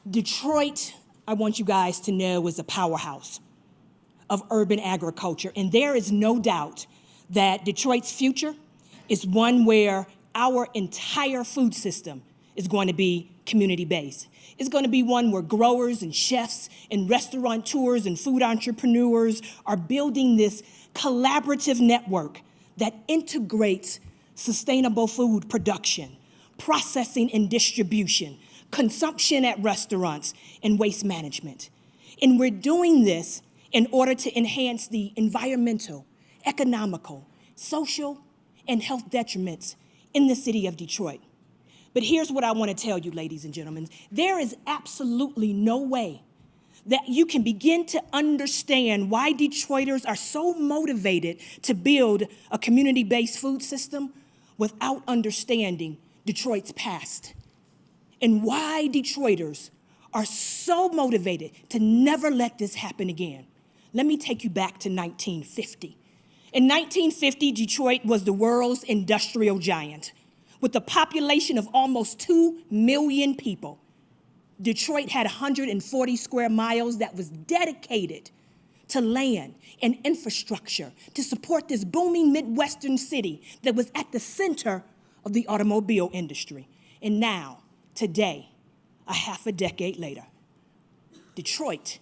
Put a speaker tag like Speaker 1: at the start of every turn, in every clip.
Speaker 1: Detroit, I want you guys to know, is a powerhouse of urban agriculture. And there is no doubt that Detroit's future is one where our entire food system is going to be community-based. It's going to be one where growers and chefs and restaurateurs and food entrepreneurs are building this collaborative network that integrates sustainable food production, processing and distribution, consumption at restaurants, and waste management. And we're doing this in order to enhance the environmental, economical, social, and health detriments in the city of Detroit. But here's what I want to tell you, ladies and gentlemen. There is absolutely no way that you can begin to understand why Detroiters are so motivated to build a community-based food system without understanding Detroit's past, and why Detroiters are so motivated to never let this happen again. Let me take you back to 1950. In 1950, Detroit was the world's industrial giant. With a population of almost 2 million people, Detroit had 140 square miles that was dedicated to land and infrastructure to support this booming Midwestern city that was at the center of the automobile industry. And now, today, a half a decade later, Detroit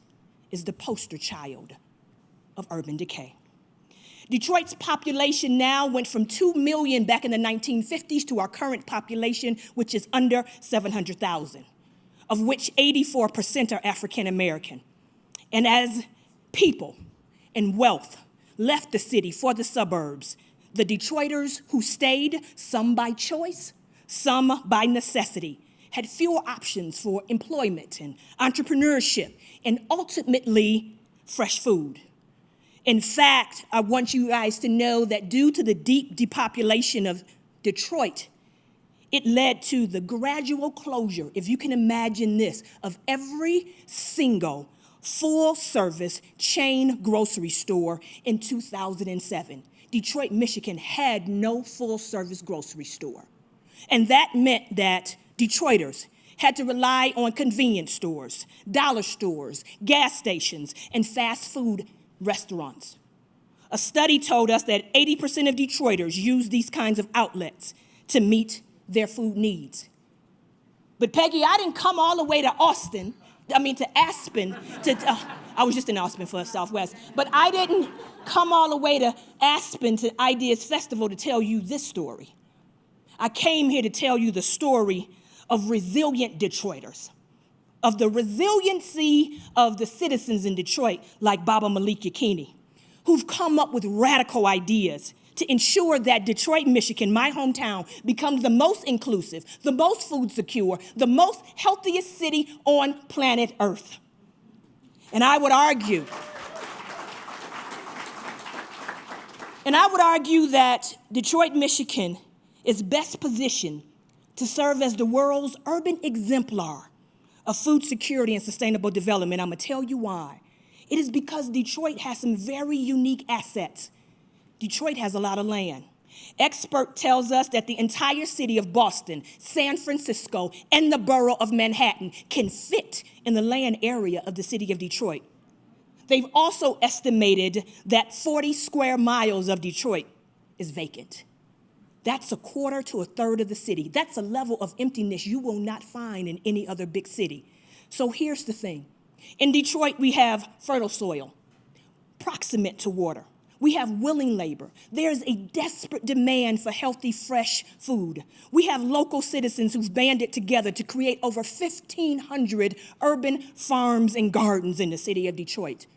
Speaker 1: is the poster child of urban decay. Detroit's population now went from 2 million back in the 1950s to our current population, which is under 700,000, of which 84% are African American. And as people and wealth left the city for the suburbs, the Detroiters who stayed, some by choice, some by necessity, had fewer options for employment and entrepreneurship and ultimately fresh food. In fact, I want you guys to know that due to the deep depopulation of Detroit, it led to the gradual closure, if you can imagine this, of every single full-service chain grocery store in 2007. Detroit, Michigan had no full-service grocery store. And that meant that Detroiters had to rely on convenience stores, dollar stores, gas stations, and fast food restaurants. A study told us that 80% of Detroiters use these kinds of outlets to meet their food needs. But Peggy, I didn't come all the way to Aspen, I was just in Aspen for Southwest, but I didn't come all the way to Aspen to Ideas Festival to tell you this story. I came here to tell you the story of resilient Detroiters, of the resiliency of the citizens in Detroit, like Baba Malik Yakini, who've come up with radical ideas to ensure that Detroit, Michigan, my hometown, becomes the most inclusive, the most food secure, the most healthiest city on planet Earth. And I would argue that Detroit, Michigan is best positioned to serve as the world's urban exemplar of food security and sustainable development. I'm gonna tell you why. It is because Detroit has some very unique assets. Detroit has a lot of land. Expert tells us that the entire city of Boston, San Francisco, and the borough of Manhattan can fit in the land area of the city of Detroit. They've also estimated that 40 square miles of Detroit is vacant. That's a quarter to a third of the city. That's a level of emptiness you will not find in any other big city. So here's the thing. In Detroit, we have fertile soil, proximate to water. We have willing labor. There's a desperate demand for healthy, fresh food. We have local citizens who've banded together to create over 1,500 urban farms and gardens in the city of Detroit.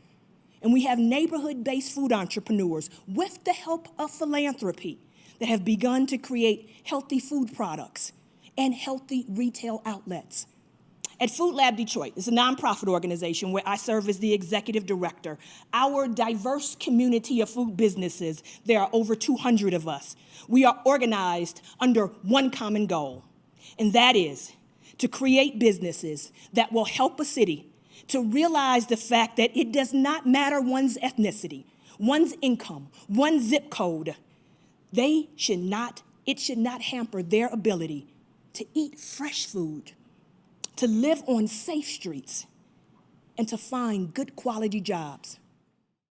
Speaker 1: And we have neighborhood-based food entrepreneurs with the help of philanthropy that have begun to create healthy food products and healthy retail outlets. At Food Lab Detroit, it's a nonprofit organization where I serve as the executive director. Our diverse community of food businesses, there are over 200 of us. We are organized under one common goal, and that is to create businesses that will help a city to realize the fact that it does not matter one's ethnicity, one's income, one's zip code. It should not hamper their ability to eat fresh food, to live on safe streets, and to find good quality jobs.